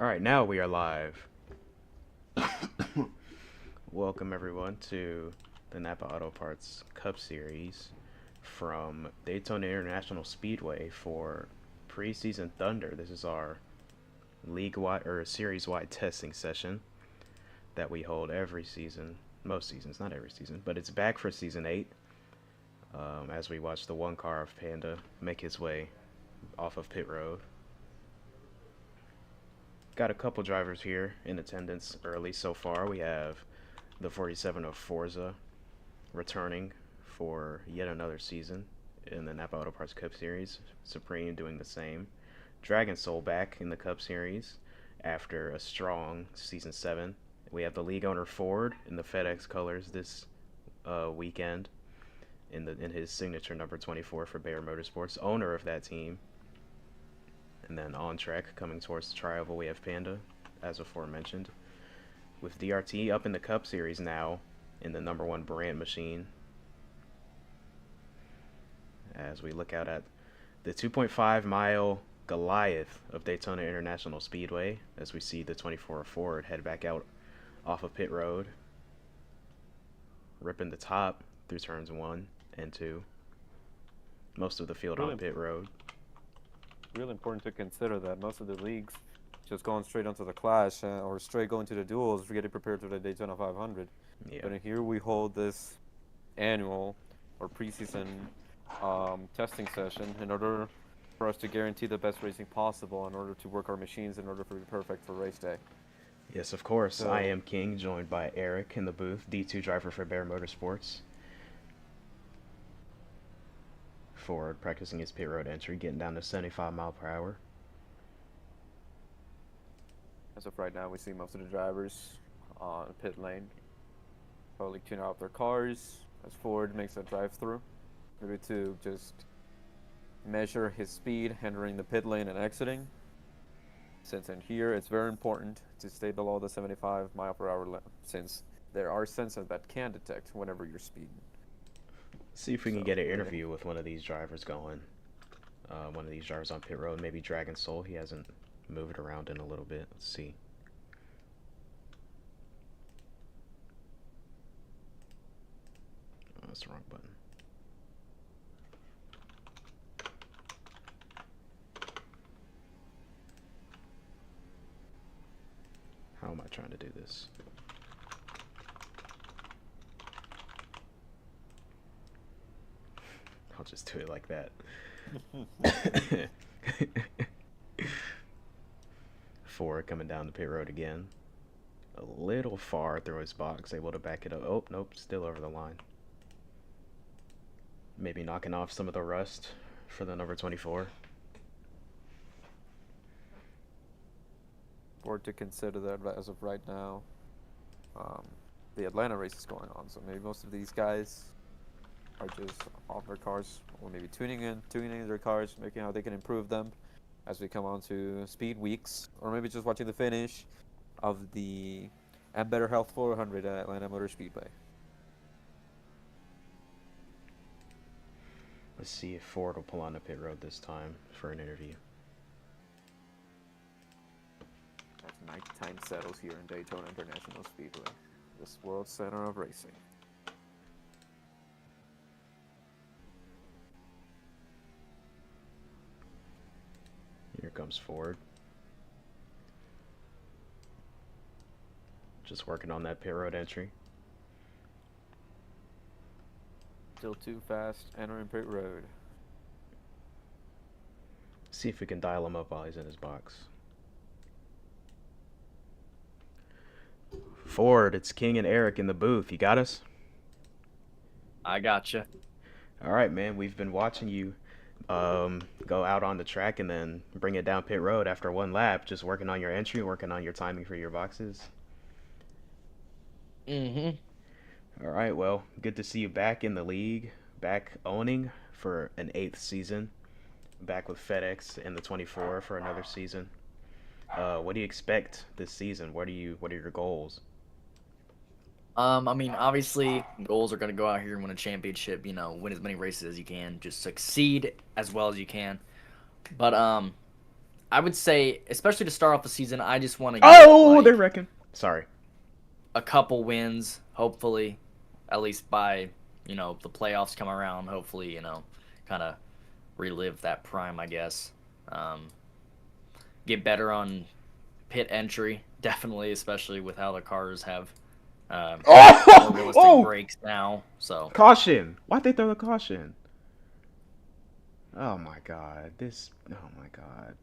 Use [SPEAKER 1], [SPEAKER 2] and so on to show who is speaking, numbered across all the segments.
[SPEAKER 1] All right, now we are live. Welcome everyone to the Napa Auto Parts Cup Series from Daytona International Speedway for preseason Thunder. This is our league-wide or series-wide testing session that we hold every season. Most seasons, not every season, but it's back for season 8. As we watch the one car of Panda make his way off of pit road. Got a couple drivers here in attendance early so far. We have the 47 of Forza returning for yet another season in the Napa Auto Parts Cup Series. Supreme doing the same. Dragon Soul back in the Cup Series after a strong season 7. We have the league owner Ford in the FedEx colors this weekend in his signature number 24 for Bayer Motorsports, owner of that team. And then on track, coming towards the tri-oval, we have Panda, as aforementioned, with DRT up in the Cup Series now in the number 1 brand machine. As we look out at the 2.5 mile Goliath of Daytona International Speedway, as we see the 24 Ford head back out off of pit road, ripping the top through turns 1 and 2. Most of the field
[SPEAKER 2] Really,
[SPEAKER 1] on pit road.
[SPEAKER 2] really important to consider that most of the leagues just going straight onto the Clash or straight going to the duels, getting prepared for the Daytona 500.
[SPEAKER 1] Yeah.
[SPEAKER 2] But in here we hold this annual or preseason testing session in order for us to guarantee the best racing possible, in order to work our machines, in order to be perfect for race day.
[SPEAKER 1] Yes, of course. I
[SPEAKER 2] So
[SPEAKER 1] am King, joined by Eric in the booth, D2 driver for Bayer Motorsports. Ford practicing his pit road entry, getting down to 75 mile per hour.
[SPEAKER 2] as of right now, we see most of the drivers on pit lane probably tune out their cars as Ford makes a drive through, maybe to just measure his speed entering the pit lane and exiting. Since in here it's very important to stay below the 75 mile per hour limit, since there are sensors that can detect whenever you're speeding.
[SPEAKER 1] See if we can
[SPEAKER 2] So
[SPEAKER 1] get an
[SPEAKER 2] really,
[SPEAKER 1] interview with one of these drivers going. One of these drivers on pit road, maybe Dragon Soul. He hasn't moved around in a little bit. Let's see. Oh, that's the wrong button. How am I trying to do this? I'll just do it like that. Ford coming down the pit road again. A little far through his box, able to back it up. Oh, nope, still over the line. Maybe knocking off some of the rust for the number 24.
[SPEAKER 2] Ford to consider that as of right now, um, the Atlanta race is going on, so maybe most of these guys are just off their cars, or maybe tuning in their cars, making how they can improve them as we come on to speed weeks, or maybe just watching the finish of the and Better Health 400 at Atlanta Motor Speedway.
[SPEAKER 1] Let's see if Ford will pull on the pit road this time for an interview.
[SPEAKER 2] As nighttime settles here in Daytona International Speedway, this world center of racing.
[SPEAKER 1] Here comes Ford. Just working on that pit road entry.
[SPEAKER 2] Still too fast, entering pit road.
[SPEAKER 1] See if we can dial him up while he's in his box. Ford, it's King and Eric in the booth. You got us?
[SPEAKER 3] I gotcha.
[SPEAKER 1] All right, man. We've been watching you go out on the track and then bring it down pit road after one lap, just working on your entry, working on your timing for your boxes.
[SPEAKER 3] Mm-hmm.
[SPEAKER 1] All right, well, good to see you back in the league, back owning for an 8th season, back with FedEx in the 24 for another season. What do you expect this season? What are your goals?
[SPEAKER 3] I mean, obviously, goals are gonna go out here and win a championship. Win as many races as you can, just succeed as well as you can. But I would say, especially to start off the season, I just want to get
[SPEAKER 1] Oh,
[SPEAKER 3] like
[SPEAKER 1] they're wrecking. Sorry.
[SPEAKER 3] a couple wins, hopefully, at least by the playoffs come around. Hopefully, kind of relive that prime, I guess. Um, get better on pit entry, definitely, especially with how the cars have more
[SPEAKER 1] Oh!
[SPEAKER 3] realistic
[SPEAKER 1] Oh!
[SPEAKER 3] brakes now. So
[SPEAKER 1] Caution! Why'd they throw the caution? Oh my god. Oh my god.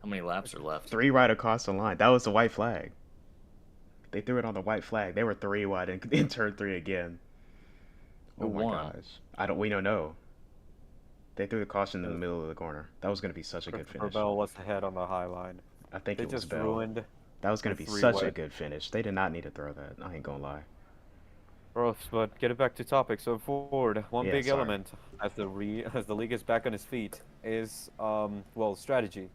[SPEAKER 3] how many laps are left?
[SPEAKER 1] 3 right across the line. That was the white flag. They threw it on the white flag. They were 3 wide in turn 3 again.
[SPEAKER 3] Who
[SPEAKER 1] Oh my
[SPEAKER 3] won?
[SPEAKER 1] gosh. We don't know. They threw the caution in the middle of the corner. That was going to be such a good
[SPEAKER 2] Christopher
[SPEAKER 1] finish.
[SPEAKER 2] Bell was ahead on the high line.
[SPEAKER 1] I think
[SPEAKER 2] They
[SPEAKER 1] it was
[SPEAKER 2] just
[SPEAKER 1] Bell.
[SPEAKER 2] ruined
[SPEAKER 1] That was going
[SPEAKER 2] the
[SPEAKER 1] to be such a
[SPEAKER 2] three-way.
[SPEAKER 1] good finish. They did not need to throw that. I ain't going to lie.
[SPEAKER 2] Gross, but get it back to topic. So Ford, one
[SPEAKER 1] Yeah,
[SPEAKER 2] big
[SPEAKER 1] sorry.
[SPEAKER 2] element as the league is back on its feet is well, strategy.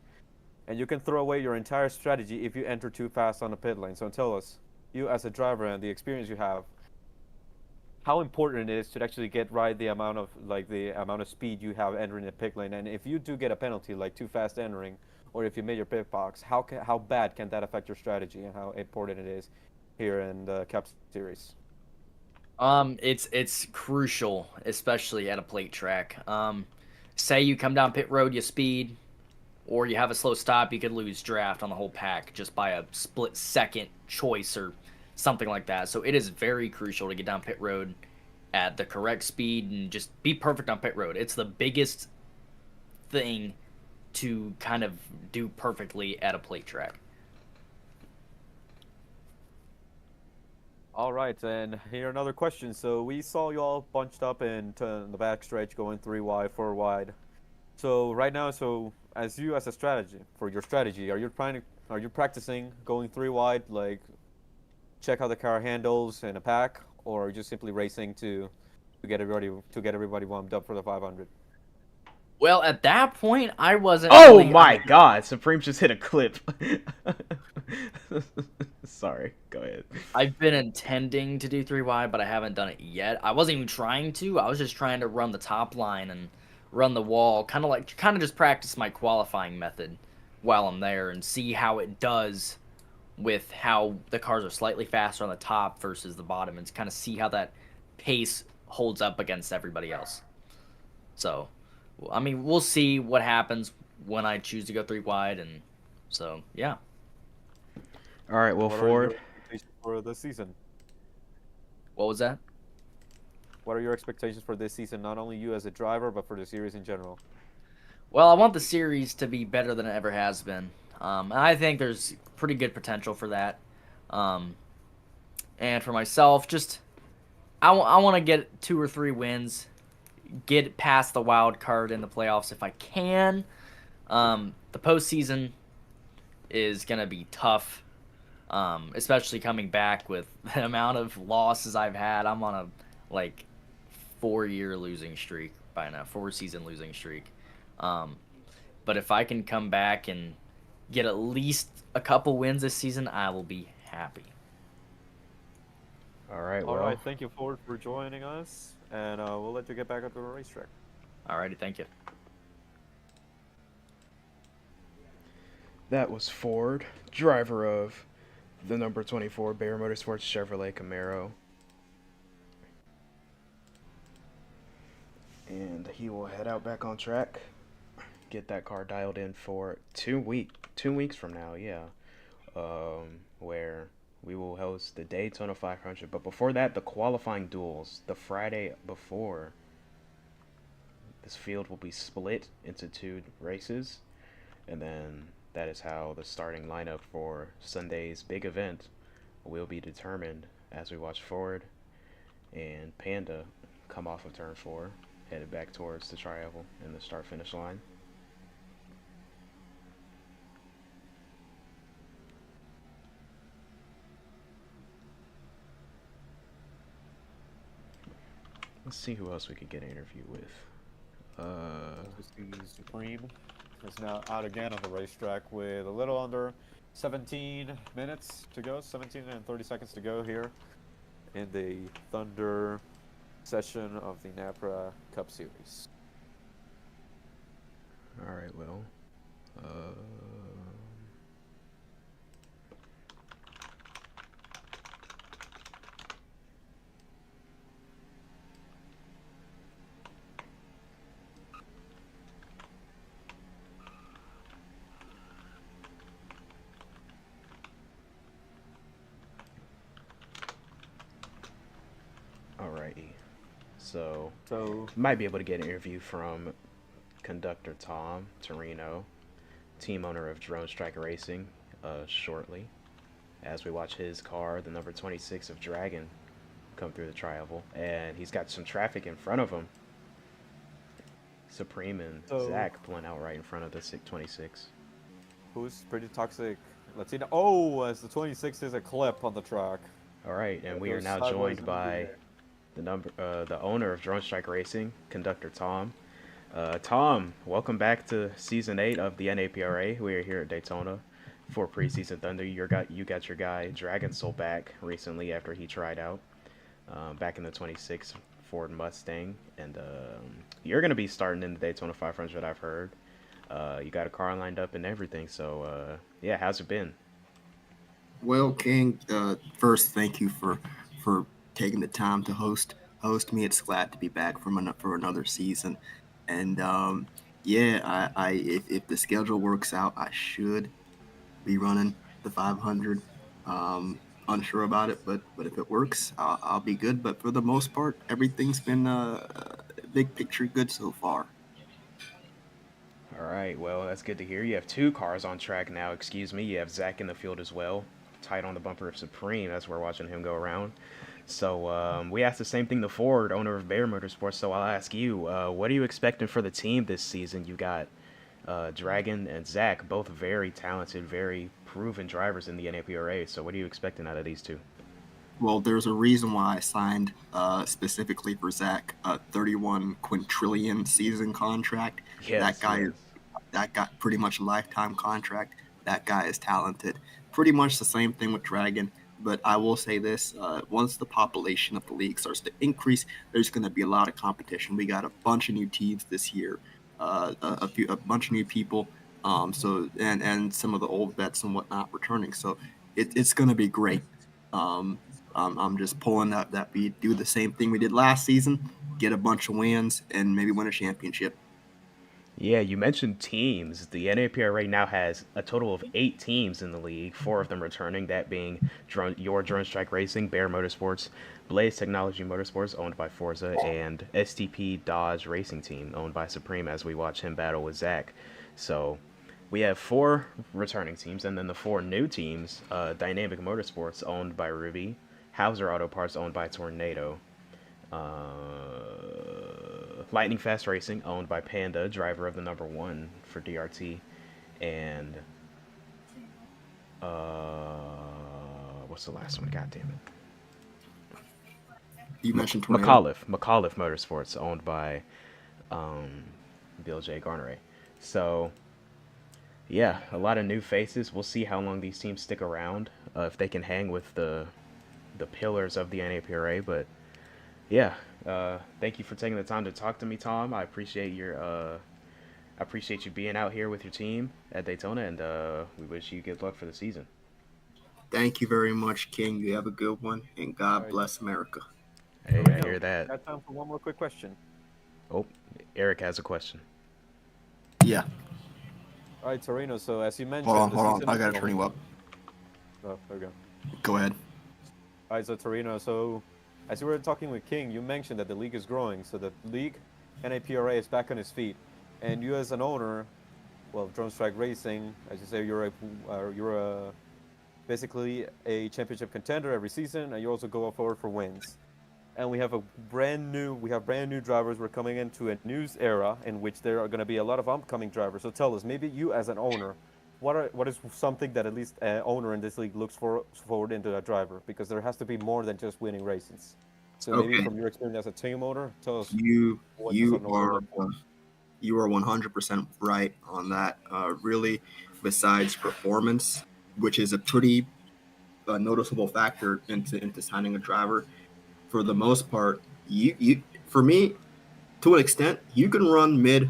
[SPEAKER 2] And you can throw away your entire strategy if you enter too fast on the pit lane. So tell us, you as a driver and the experience you have, how important it is to actually get right the amount of speed you have entering the pit lane. And if you do get a penalty like too fast entering, or if you made your pit box, how bad can that affect your strategy and how important it is here in the Cup Series?
[SPEAKER 3] It's crucial, especially at a plate track. Say you come down pit road, you speed, or you have a slow stop, you could lose draft on the whole pack just by a split second choice or something like that. So it is very crucial to get down pit road at the correct speed and just be perfect on pit road. It's the biggest thing to kind of do perfectly at a plate track.
[SPEAKER 2] All right, and here another question. So we saw you all bunched up in the backstretch going 3 wide, 4 wide. So right now, as a strategy, for your strategy, are you practicing going 3 wide, like check how the car handles in a pack, or are you just simply racing to get everybody warmed up for the 500?
[SPEAKER 3] Well, at that point, I wasn't
[SPEAKER 1] Oh
[SPEAKER 3] really. I
[SPEAKER 1] my
[SPEAKER 3] mean,
[SPEAKER 1] god. Supreme just hit a clip. Sorry. Go ahead.
[SPEAKER 3] I've been intending to do 3 wide, but I haven't done it yet. I wasn't even trying to. I was just trying to run the top line and run the wall, kind of just practice my qualifying method while I'm there and see how it does with how the cars are slightly faster on the top versus the bottom, and kind of see how that pace holds up against everybody else. So, I mean, we'll see what happens when I choose to go 3 wide, and so yeah.
[SPEAKER 1] All right, well,
[SPEAKER 2] What are your
[SPEAKER 1] Ford.
[SPEAKER 2] expectations for this season?
[SPEAKER 3] What was that?
[SPEAKER 2] What are your expectations for this season, not only you as a driver, but for the series in general?
[SPEAKER 3] Well, I want the series to be better than it ever has been. And I think there's pretty good potential for that. Um, and for myself, just I want to get 2 or 3 wins, get past the wild card in the playoffs if I can. The postseason is gonna be tough, especially coming back with the amount of losses I've had. I'm on a like 4-year losing streak by now, 4-season losing streak. Um, but if I can come back and get at least a couple wins this season, I will be happy.
[SPEAKER 1] All right,
[SPEAKER 2] All
[SPEAKER 1] well.
[SPEAKER 2] right, thank you, Ford, for joining us, and we'll let you get back up to the racetrack.
[SPEAKER 3] Alrighty, thank you.
[SPEAKER 1] That was Ford, driver of the number 24 Bear Motorsports Chevrolet Camaro. And he will head out back on track, get that car dialed in for 2 weeks from now, yeah. Where we will host the Daytona 500. But before that, the qualifying duels, the Friday before. This field will be split into 2 races, and then that is how the starting lineup for Sunday's big event will be determined as we watch Ford and Panda come off of turn 4, headed back towards the tri-oval and the start-finish line. Let's see who else we could get an interview with.
[SPEAKER 2] The Supreme is now out again on the racetrack with a little under 17 minutes to go, 17 and 30 seconds to go here in the Thunder session of the NAPCS Cup Series.
[SPEAKER 1] All right, well, Uh, Alrighty. So,
[SPEAKER 2] So,
[SPEAKER 1] might be able to get an interview from conductor Tom Torino, team owner of Drone Strike Racing, shortly, as we watch his car, the number 26 of Dragon, come through the tri-oval. And he's got some traffic in front of him. Supreme and
[SPEAKER 2] so
[SPEAKER 1] Zach pulling out right in front of the 26.
[SPEAKER 2] who's pretty toxic? Latino. Oh, as the 26 is a clip on the track.
[SPEAKER 1] All right, and
[SPEAKER 2] It
[SPEAKER 1] we are
[SPEAKER 2] goes
[SPEAKER 1] now
[SPEAKER 2] sideways
[SPEAKER 1] joined
[SPEAKER 2] into the
[SPEAKER 1] by
[SPEAKER 2] air.
[SPEAKER 1] the owner of Drone Strike Racing, conductor Tom. Tom, welcome back to season 8 of the NAPRA. We are here at Daytona for preseason thunder. You got your guy Dragon Soul back recently after he tried out back in the 26 Ford Mustang, and you're gonna be starting in the Daytona 500. I've heard. You got a car lined up and everything. So yeah, how's it been?
[SPEAKER 4] Well, King, first, thank you for taking the time to host me. It's glad to be back for another season, and yeah, I if the schedule works out, I should be running the 500. Unsure about it, but if it works, I'll be good. But for the most part, everything's been big picture good so far.
[SPEAKER 1] All right, well, that's good to hear. You have two cars on track now. Excuse me. You have Zach in the field as well, tight on the bumper of Supreme as we're watching him go around. So we asked the same thing to Ford, owner of Bear Motorsports. So I'll ask you, what are you expecting for the team this season? You got Dragon and Zach, both very talented, very proven drivers in the NAPRA. So what are you expecting out of these two?
[SPEAKER 4] Well, there's a reason why I signed specifically for Zach a 31 quintillion season contract. That
[SPEAKER 1] Yes,
[SPEAKER 4] guy
[SPEAKER 1] yes.
[SPEAKER 4] is that got pretty much a lifetime contract. That guy is talented. Pretty much the same thing with Dragon. But I will say this: once the population of the league starts to increase, there's going to be a lot of competition. We got a bunch of new teams this year, a bunch of new people. And some of the old vets and whatnot returning. So it's going to be great. Um, I'm just pulling that we do the same thing we did last season, get a bunch of wins, and maybe win a championship.
[SPEAKER 1] Yeah, you mentioned teams. The NAPRA now has a total of 8 teams in the league, 4 of them returning, that being your Drone Strike Racing, Bear Motorsports, Blaze Technology Motorsports, owned by Forza, and STP Dodge Racing Team, owned by Supreme, as we watch him battle with Zach. So we have 4 returning teams, and then the 4 new teams, Dynamic Motorsports, owned by Ruby, Hauser Auto Parts, owned by Tornado, Lightning Fast Racing, owned by Panda, driver of the number 1 for DRT, and what's the last one? God damn it.
[SPEAKER 4] You mentioned Tornado.
[SPEAKER 1] McAuliffe Motorsports, owned by um, Bill J. Garneray. So yeah, a lot of new faces. We'll see how long these teams stick around, if they can hang with the pillars of the NAPRA. But yeah, thank you for taking the time to talk to me, Tom. I appreciate you being out here with your team at Daytona, and we wish you good luck for the season.
[SPEAKER 4] Thank you very much, King. You have a good one, and
[SPEAKER 2] All
[SPEAKER 4] God
[SPEAKER 2] right,
[SPEAKER 4] bless America.
[SPEAKER 1] Hey, I
[SPEAKER 2] Torino,
[SPEAKER 1] hear that.
[SPEAKER 2] got time for one more quick question.
[SPEAKER 1] Oh, Eric has a question.
[SPEAKER 4] Yeah.
[SPEAKER 2] All right, Torino. So as you
[SPEAKER 4] Hold on,
[SPEAKER 2] mentioned, the
[SPEAKER 4] hold on.
[SPEAKER 2] season
[SPEAKER 4] I
[SPEAKER 2] is
[SPEAKER 4] gotta turn
[SPEAKER 2] going.
[SPEAKER 4] you up.
[SPEAKER 2] Oh, there we go.
[SPEAKER 4] Go ahead.
[SPEAKER 2] All right, so Torino. So as you were talking with King, you mentioned that the league is growing. So the league, NAPRA, is back on its feet, and you as an owner, well, Drone Strike Racing, as you say, you're basically a championship contender every season, and you also go forward for wins. And we have brand new drivers. We're coming into a news era in which there are going to be a lot of upcoming drivers. So tell us, maybe you as an owner, what is something that at least an owner in this league looks forward into a driver? Because there has to be more than just winning races. So maybe
[SPEAKER 4] Okay.
[SPEAKER 2] from your experience as a team owner, tell us
[SPEAKER 4] You
[SPEAKER 2] what does
[SPEAKER 4] you
[SPEAKER 2] an owner
[SPEAKER 4] are
[SPEAKER 2] look for?
[SPEAKER 4] you are 100% right on that. Really, besides performance, which is a pretty noticeable factor into signing a driver, for the most part, you for me, to an extent, you can run mid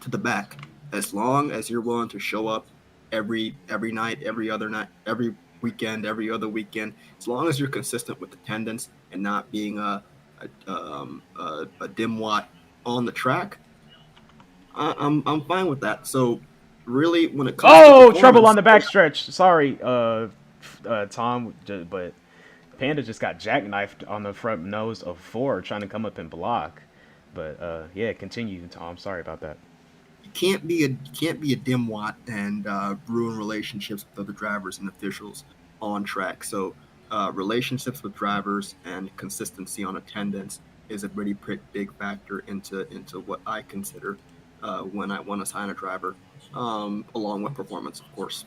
[SPEAKER 4] to the back. as long as you're willing to show up every night, every other night, every weekend, every other weekend, as long as you're consistent with attendance and not being a dimwat on the track, I'm fine with that. So really, when it comes to
[SPEAKER 1] Oh, trouble on
[SPEAKER 4] performance,
[SPEAKER 1] the backstretch. Sorry, Tom, but Panda just got jackknifed on the front nose of Ford trying to come up and block. But yeah, continue, Tom. Sorry about that.
[SPEAKER 4] you can't be a dimwat and ruin relationships with other drivers and officials on track. So relationships with drivers and consistency on attendance is a pretty big factor into what I consider when I want to sign a driver, along with performance, of course.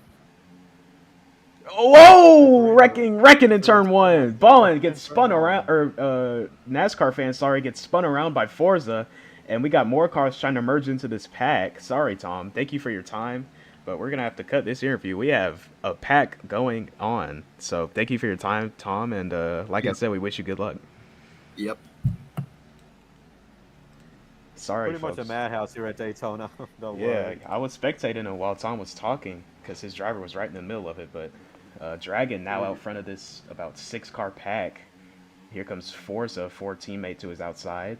[SPEAKER 1] Whoa!
[SPEAKER 2] Referring to
[SPEAKER 1] Wrecking in turn
[SPEAKER 2] Daytona,
[SPEAKER 1] one. Ballin
[SPEAKER 2] wrecking in
[SPEAKER 1] gets
[SPEAKER 2] turn
[SPEAKER 1] spun
[SPEAKER 2] one.
[SPEAKER 1] around, or NASCAR fan, sorry, gets spun around by Forza, and we got more cars trying to merge into this pack. Sorry, Tom. Thank you for your time, but we're gonna have to cut this interview. We have a pack going on, so thank you for your time, Tom, and like I
[SPEAKER 4] Yep.
[SPEAKER 1] said, we wish you good luck.
[SPEAKER 4] Yep.
[SPEAKER 1] Sorry,
[SPEAKER 2] Pretty much a
[SPEAKER 1] folks.
[SPEAKER 2] madhouse here at Daytona. Don't
[SPEAKER 1] Yeah,
[SPEAKER 2] worry.
[SPEAKER 1] I was spectating it while Tom was talking because his driver was right in the middle of it. But Dragon now out front of this about 6 car pack. Here comes Forza, Ford teammate to his outside.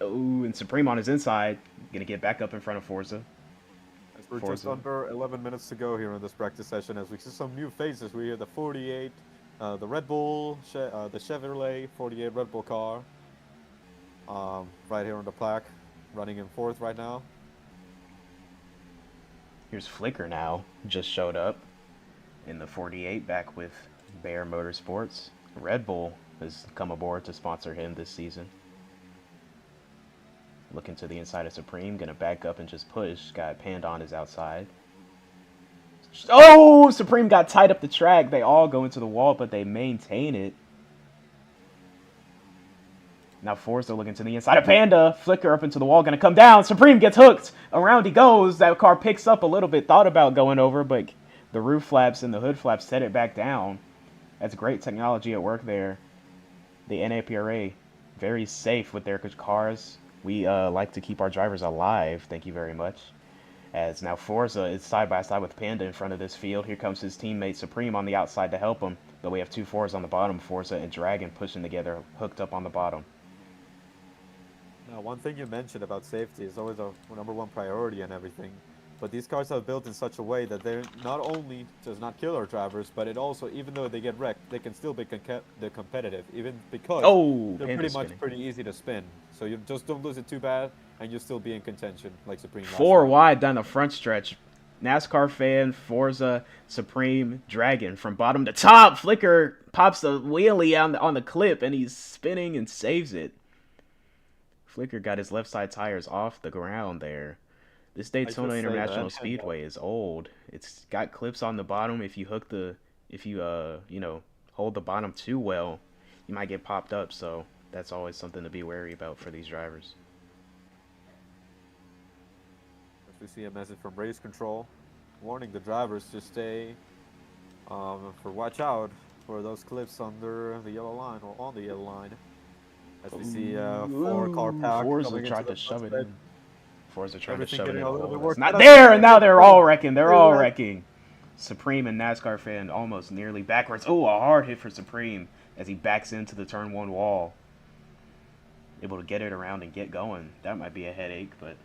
[SPEAKER 1] Oh, and Supreme on his inside. Gonna get back up in front of Forza.
[SPEAKER 2] As we're just
[SPEAKER 1] Forza.
[SPEAKER 2] under 11 minutes to go here in this practice session, as we see some new faces. We hear the 48, the Red Bull, the Chevrolet 48 Red Bull car, right here on the plaque, running in fourth right now.
[SPEAKER 1] Here's Flicker now. Just showed up in the 48 back with Bear Motorsports. Red Bull has come aboard to sponsor him this season. Looking to the inside of Supreme, gonna back up and just push. Got Panda on his outside. Oh, Supreme got tied up the track. They all go into the wall, but they maintain it. Now Forza looking to the inside of Panda. Flicker up into the wall, gonna come down. Supreme gets hooked. Around he goes. That car picks up a little bit. Thought about going over, but the roof flaps and the hood flaps set it back down. That's great technology at work there. The NAPRA, very safe with their cars. We like to keep our drivers alive. Thank you very much. As now Forza is side by side with Panda in front of this field. Here comes his teammate Supreme on the outside to help him. But we have 2 Fords on the bottom, Forza and Dragon pushing together, hooked up on the bottom.
[SPEAKER 2] Now, one thing you mentioned about safety is always our number one priority and everything. But these cars are built in such a way that they're not only does not kill our drivers, but it also, even though they get wrecked, they can still be competitive, even because
[SPEAKER 1] Oh,
[SPEAKER 2] they're
[SPEAKER 1] Panda
[SPEAKER 2] pretty much
[SPEAKER 1] spinning.
[SPEAKER 2] pretty easy to spin. So you just don't lose it too bad, and you'll still be in contention, like Supreme last
[SPEAKER 1] 4
[SPEAKER 2] time.
[SPEAKER 1] wide down the front stretch. NASCAR fan, Forza, Supreme, Dragon. From bottom to top, Flicker pops a wheelie on the clip, and he's spinning and saves it. Flicker got his left side tires off the ground there. This Daytona
[SPEAKER 2] say
[SPEAKER 1] International
[SPEAKER 2] that.
[SPEAKER 1] Speedway is old. It's got clips on the bottom. If you hold the bottom too well, you might get popped up. So that's always something to be wary about for these drivers.
[SPEAKER 2] As we see a message from race control, warning the drivers to stay, watch out for those clips under the yellow line or on the yellow line. As we see 4-car pack
[SPEAKER 1] Forza
[SPEAKER 2] coming into
[SPEAKER 1] tried
[SPEAKER 2] the
[SPEAKER 1] to shove it
[SPEAKER 2] front
[SPEAKER 1] in. Forza trying to
[SPEAKER 2] Everything
[SPEAKER 1] shove it
[SPEAKER 2] getting
[SPEAKER 1] in.
[SPEAKER 2] a little bit
[SPEAKER 1] Oh, it's
[SPEAKER 2] worse.
[SPEAKER 1] not
[SPEAKER 2] But
[SPEAKER 1] there, and now they're all
[SPEAKER 2] Supreme,
[SPEAKER 1] wrecking. They're all wrecking. Supreme and NASCAR fan almost nearly backwards. Oh, a hard hit for Supreme as he backs into the turn 1 wall. Able to get it around and get going. That might be a headache, but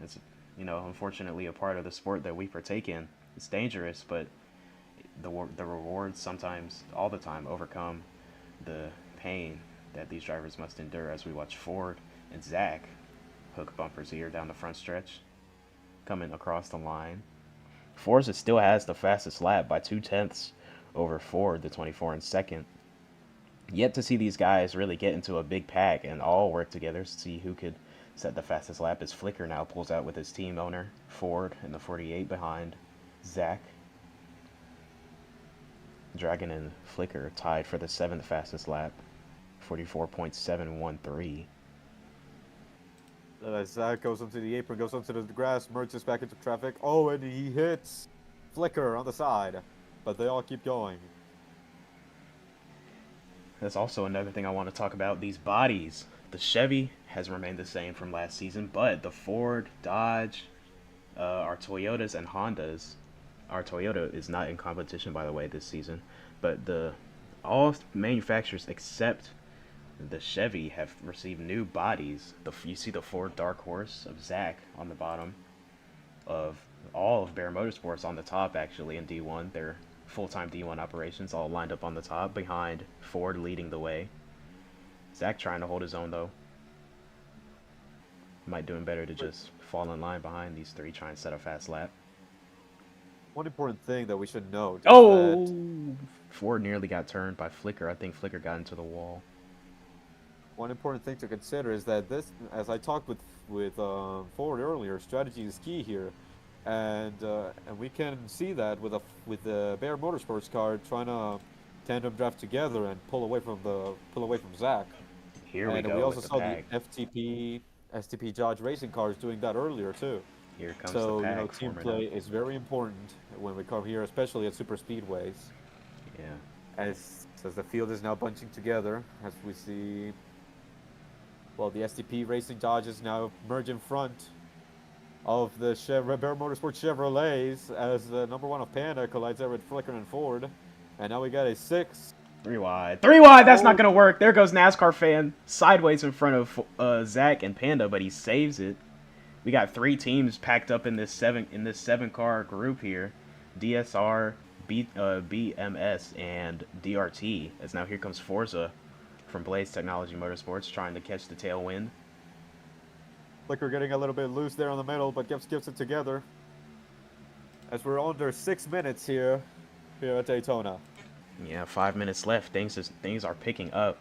[SPEAKER 1] it's, unfortunately a part of the sport that we partake in. It's dangerous, but the rewards sometimes, all the time, overcome the pain that these drivers must endure. As we watch Ford and Zach hook bumpers here down the front stretch, coming across the line. Forza still has the fastest lap by 0.2 over Ford, the 24 in second. Yet to see these guys really get into a big pack and all work together to see who could set the fastest lap, as Flicker now pulls out with his team owner, Ford, in the 48 behind Zach. Dragon and Flicker tied for the 7th fastest lap, 44.713.
[SPEAKER 2] Zach goes onto the apron, goes onto the grass, merges back into traffic. Oh, and he hits Flicker on the side. But they all keep going.
[SPEAKER 1] That's also another thing I want to talk about, these bodies. The Chevy has remained the same from last season, but the Ford, Dodge, Our Toyotas and Hondas. Our Toyota is not in competition, by the way, this season, but all manufacturers except the Chevy have received new bodies. You see the Ford Dark Horse of Zach on the bottom, of all of Bear Motorsports on the top, actually, in D1. Their full-time D1 operations all lined up on the top, behind Ford leading the way. Zach trying to hold his own, though. Might do him better to just fall in line behind these three, try and set a fast lap.
[SPEAKER 2] One important thing that we should note is
[SPEAKER 1] Oh!
[SPEAKER 2] that
[SPEAKER 1] Ford nearly got turned by Flicker. I think Flicker got into the wall.
[SPEAKER 2] one important thing to consider is that this, as I talked with Ford earlier, strategy is key here, and we can see that with the Bear Motorsports car trying to tandem draft together and pull away from Zach.
[SPEAKER 1] Here we
[SPEAKER 2] And
[SPEAKER 1] go.
[SPEAKER 2] we also
[SPEAKER 1] with the
[SPEAKER 2] saw
[SPEAKER 1] pack.
[SPEAKER 2] the STP Dodge racing cars doing that earlier too.
[SPEAKER 1] Here comes
[SPEAKER 2] So
[SPEAKER 1] the pack.
[SPEAKER 2] team
[SPEAKER 1] forming
[SPEAKER 2] play
[SPEAKER 1] up.
[SPEAKER 2] is very important when we come here, especially at super speedways.
[SPEAKER 1] Yeah.
[SPEAKER 2] As the field is now bunching together, as we see, well, the STP Racing Dodge is now merge in front of the Bear Motorsports Chevrolets as the number one of Panda collides there with Flicker and Ford. And now we got a 6.
[SPEAKER 1] 3 wide. 3 wide! That's
[SPEAKER 2] Oh.
[SPEAKER 1] not going to work. There goes NASCAR fan sideways in front of Zach and Panda, but he saves it. We got 3 teams packed up in this 7-car group here. DSR, BMS, and DRT. As now here comes Forza from Blaze Technology Motorsports trying to catch the tailwind.
[SPEAKER 2] Flicker getting a little bit loose there in the middle, but gets it together. As we're under 6 minutes here at Daytona.
[SPEAKER 1] Yeah, 5 minutes left. Things are picking up.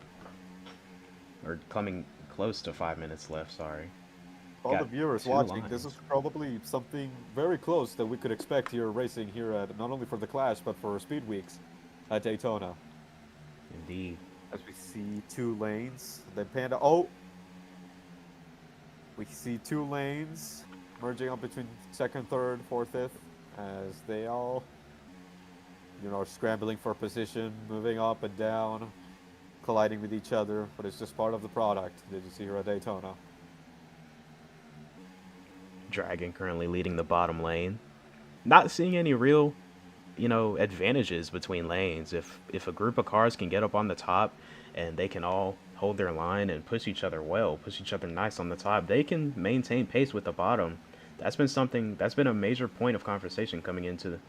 [SPEAKER 1] Or coming close to 5 minutes left, sorry.
[SPEAKER 2] All
[SPEAKER 1] Got
[SPEAKER 2] the viewers
[SPEAKER 1] 2
[SPEAKER 2] watching,
[SPEAKER 1] lines.
[SPEAKER 2] this is probably something very close that we could expect here racing here at not only for the Clash but for Speed Weeks at Daytona.
[SPEAKER 1] Indeed.
[SPEAKER 2] As we see 2 lanes, then Panda. Oh, we see 2 lanes merging up between 2nd, 3rd, 4th, 5th, as they all, are scrambling for position, moving up and down, colliding with each other. But it's just part of the product that you see here at Daytona.
[SPEAKER 1] Dragon currently leading the bottom lane. Not seeing any real, advantages between lanes. If a group of cars can get up on the top and they can all hold their line and push each other nice on the top, they can maintain pace with the bottom. That's been a major point of conversation coming into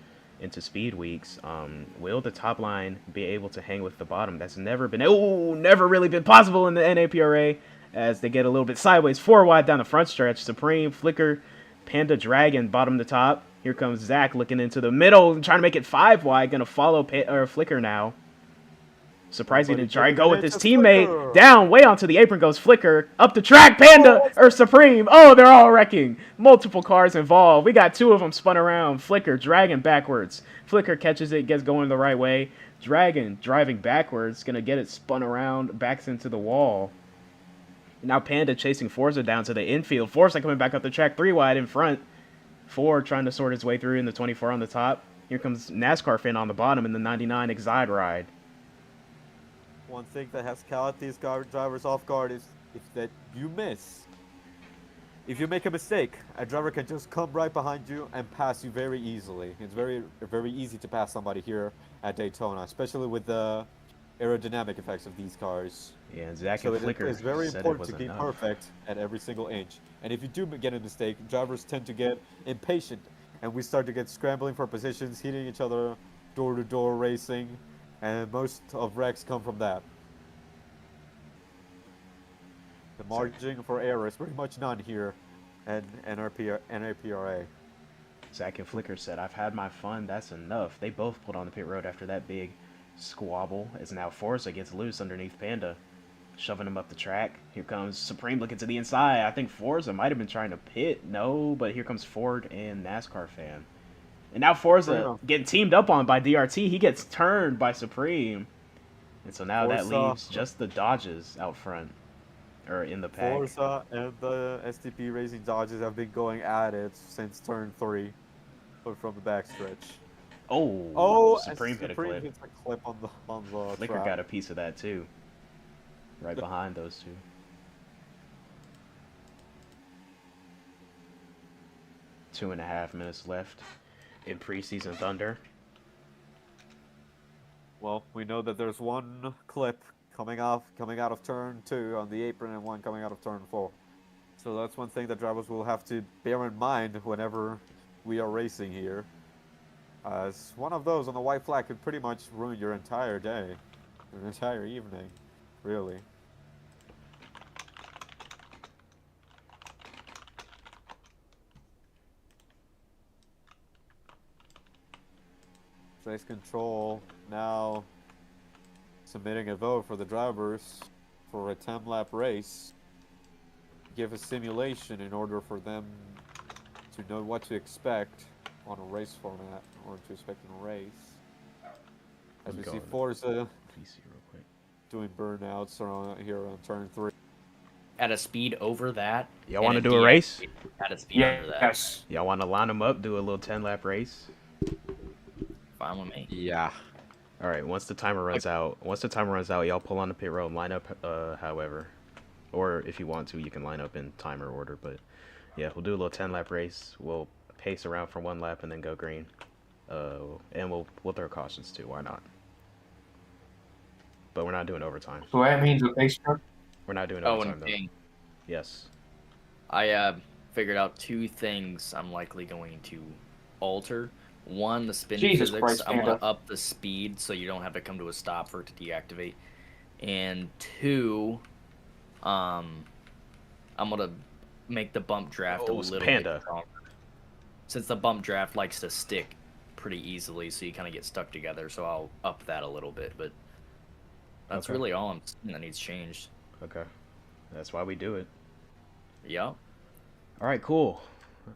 [SPEAKER 1] Speed Weeks. Will the top line be able to hang with the bottom? That's never really been possible in the NAPRA, as they get a little bit sideways. 4 wide down the front stretch. Supreme, Flicker, Panda, Dragon bottom to top. Here comes Zach looking into the middle and trying to make it 5 wide. Gonna follow Flicker now. Surprised he didn't try and go with his teammate.
[SPEAKER 2] Flicker.
[SPEAKER 1] Down, way onto the apron goes Flicker. Up the track, Panda, or Supreme. Oh, they're all wrecking. Multiple cars involved. We got 2 of them spun around. Flicker, Dragon backwards. Flicker catches it, gets going the right way. Dragon driving backwards, gonna get it spun around, backs into the wall. Now Panda chasing Forza down to the infield. Forza coming back up the track, 3 wide in front. Ford trying to sort his way through in the 24 on the top. Here comes NASCAR fan on the bottom in the 99 Exide ride.
[SPEAKER 2] One thing that has caught these drivers off guard is that you miss. If you make a mistake, a driver can just come right behind you and pass you very easily. It's very, very easy to pass somebody here at Daytona, especially with the aerodynamic effects of these cars.
[SPEAKER 1] Yeah, and Zach
[SPEAKER 2] So
[SPEAKER 1] and Flicker
[SPEAKER 2] it's very
[SPEAKER 1] said it
[SPEAKER 2] important
[SPEAKER 1] was
[SPEAKER 2] to be
[SPEAKER 1] enough.
[SPEAKER 2] perfect at every single inch. And if you do get a mistake, drivers tend to get impatient, and we start to get scrambling for positions, hitting each other, door-to-door racing, and most of wrecks come from that. The margin for error is pretty much none here at NAPRA.
[SPEAKER 1] Zach and Flicker said, "I've had my fun, that's enough." They both pulled on the pit road after that big squabble, as now Forza gets loose underneath Panda, shoving him up the track. Here comes Supreme looking to the inside. I think Forza might have been trying to pit. No, but here comes Ford and NASCAR fan. And now Forza getting teamed up on by DRT. He gets turned by Supreme. And so now that
[SPEAKER 2] Forza.
[SPEAKER 1] leaves just the Dodges out front, or in the pack.
[SPEAKER 2] Forza and the STP Racing Dodges have been going at it since turn 3, but from the backstretch.
[SPEAKER 1] Oh, Supreme hit a clip.
[SPEAKER 2] hits a clip on the
[SPEAKER 1] Flicker
[SPEAKER 2] track.
[SPEAKER 1] got a piece of that too. Right behind those two. 2.5 minutes left in preseason Thunder.
[SPEAKER 2] Well, we know that there's one clip coming out of turn 2 on the apron and one coming out of turn 4. So that's one thing that drivers will have to bear in mind whenever we are racing here. As one of those on the white flag could pretty much ruin your entire day, your entire evening, really. Race control now submitting a vote for the drivers for a 10-lap race. Give a simulation in order for them to know what to expect on a race format or to expect in a race. As we see Forza
[SPEAKER 1] PC real quick.
[SPEAKER 2] doing burnouts around here on turn 3.
[SPEAKER 3] At a speed over that.
[SPEAKER 1] Y'all want to do a race?
[SPEAKER 3] At a speed under that.
[SPEAKER 5] Yes.
[SPEAKER 1] Y'all want to line them up, do a little 10-lap race?
[SPEAKER 3] Fine with me.
[SPEAKER 5] Yeah.
[SPEAKER 1] All right. Once the timer runs out, y'all pull on the pit road and line up. However, or if you want to, you can line up in timer order. But yeah, we'll do a little 10-lap race. We'll pace around for 1 lap and then go green. And we'll throw cautions too. Why not? But we're not doing overtime.
[SPEAKER 5] So that means a pace truck?
[SPEAKER 1] We're not doing
[SPEAKER 3] Oh,
[SPEAKER 1] overtime
[SPEAKER 3] and
[SPEAKER 1] though.
[SPEAKER 3] dang.
[SPEAKER 1] Yes.
[SPEAKER 3] I figured out 2 things I'm likely going to alter. One, the spin
[SPEAKER 5] Jesus
[SPEAKER 3] physics.
[SPEAKER 5] Christ,
[SPEAKER 3] I'm going
[SPEAKER 5] Panda.
[SPEAKER 3] to up the speed so you don't have to come to a stop for it to deactivate. And 2, I'm going to make the bump draft a little
[SPEAKER 1] Panda.
[SPEAKER 3] bit stronger. Since the bump draft likes to stick pretty easily, so you kind of get stuck together, so I'll up that a little bit. But that's
[SPEAKER 1] Okay.
[SPEAKER 3] really all I'm seeing that needs changed.
[SPEAKER 1] Okay. That's why we do it.
[SPEAKER 3] Yep.
[SPEAKER 1] All right. Cool.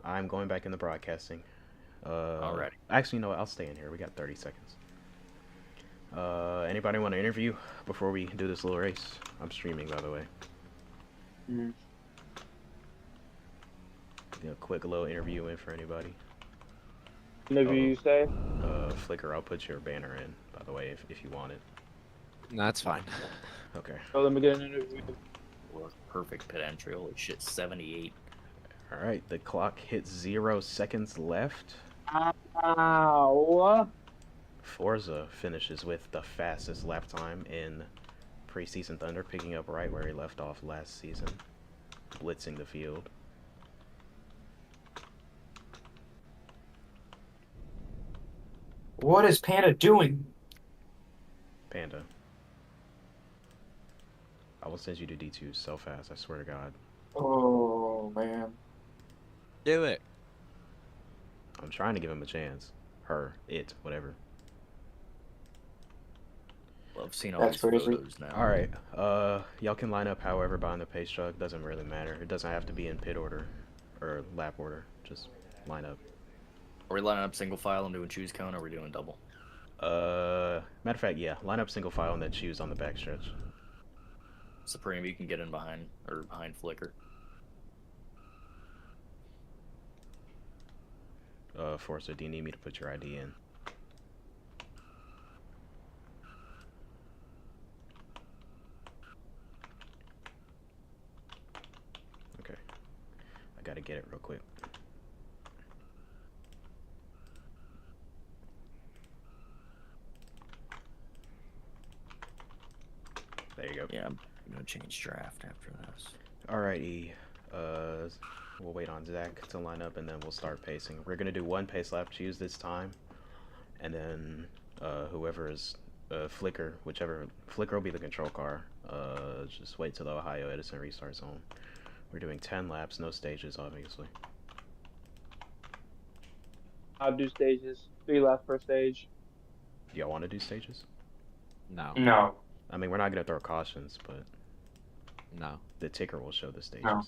[SPEAKER 1] I'm going back into broadcasting.
[SPEAKER 3] Alrighty.
[SPEAKER 1] Actually, no, I'll stay in here. We got 30 seconds. Anybody want to interview before we do this little race? I'm streaming, by the way.
[SPEAKER 5] Mhm.
[SPEAKER 1] Quick little interview in for anybody.
[SPEAKER 6] Interview, you say?
[SPEAKER 1] Flicker, I'll put your banner in, by the way, if you want it.
[SPEAKER 7] No, that's fine.
[SPEAKER 1] Okay.
[SPEAKER 6] Oh, let me get an interview.
[SPEAKER 3] Perfect pit entry. Holy shit, 78.
[SPEAKER 1] All right. The clock hits 0 seconds left.
[SPEAKER 6] Ow.
[SPEAKER 1] Forza finishes with the fastest lap time in preseason Thunder, picking up right where he left off last season, blitzing the field.
[SPEAKER 5] What is Panda doing?
[SPEAKER 1] Panda. I will send you to D2 so fast, I swear to God.
[SPEAKER 5] Oh, man.
[SPEAKER 7] Do it.
[SPEAKER 1] I'm trying to give him a chance. Her, it, whatever.
[SPEAKER 3] Love seeing all
[SPEAKER 5] That's
[SPEAKER 3] these
[SPEAKER 5] crazy.
[SPEAKER 3] photos now.
[SPEAKER 1] Alright, y'all can line up however behind the pace truck, doesn't really matter. It doesn't have to be in pit order or lap order, just line up.
[SPEAKER 3] Are we lining up single file and doing choose cone, or are we doing double?
[SPEAKER 1] Matter of fact, yeah, line up single file and then choose on the back stretch.
[SPEAKER 3] Supreme, you can get in behind Flicker.
[SPEAKER 1] Forza, do you need me to put your ID in? Okay. I gotta get it real quick. There you go.
[SPEAKER 3] Yeah, I'm gonna change draft after this.
[SPEAKER 1] Alrighty. We'll wait on Zach to line up and then we'll start pacing. We're gonna do 1 pace lap choose this time, and then whoever is Flicker, Flicker will be the control car. Just wait till the Ohio Edison restart zone. We're doing 10 laps, no stages, obviously.
[SPEAKER 6] I'll do stages. 3 laps per stage.
[SPEAKER 1] Do y'all want to do stages?
[SPEAKER 7] No.
[SPEAKER 5] No.
[SPEAKER 1] I mean, we're not gonna throw cautions, but
[SPEAKER 7] No.
[SPEAKER 1] the ticker will show the stages.
[SPEAKER 5] No.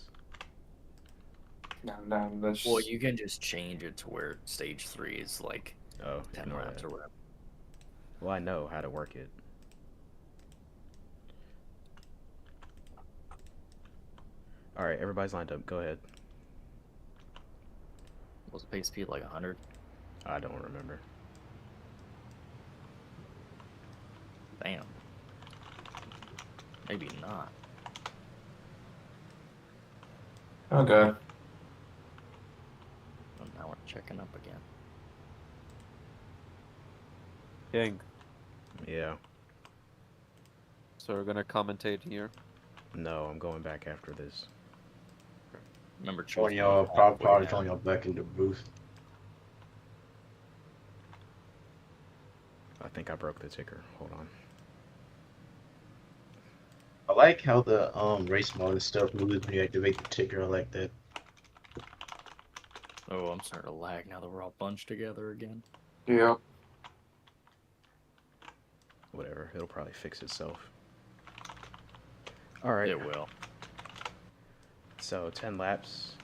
[SPEAKER 5] No, that's...
[SPEAKER 3] Well, you can just change it to where stage 3 is like
[SPEAKER 1] Oh,
[SPEAKER 3] 10
[SPEAKER 1] ignore
[SPEAKER 3] laps
[SPEAKER 1] that.
[SPEAKER 3] or whatever.
[SPEAKER 1] Well, I know how to work it. Alright, everybody's lined up. Go ahead.
[SPEAKER 3] Was the pace speed like 100?
[SPEAKER 1] I don't remember.
[SPEAKER 3] Damn. Maybe not.
[SPEAKER 5] Okay.
[SPEAKER 3] Oh, now Checking up again.
[SPEAKER 2] King.
[SPEAKER 1] Yeah.
[SPEAKER 2] So we're gonna commentate here.
[SPEAKER 1] No, I'm going back after this.
[SPEAKER 3] Remember, choose
[SPEAKER 8] On your pop card on your back in the booth.
[SPEAKER 1] I think I broke the ticker. Hold on.
[SPEAKER 8] I like how the race mode and stuff moves when you activate the ticker. I like that.
[SPEAKER 3] Oh, I'm starting to lag now that we're all bunched together again.
[SPEAKER 5] Yeah.
[SPEAKER 1] Whatever. It'll probably fix itself. All right.
[SPEAKER 3] It will.
[SPEAKER 1] So 10 laps.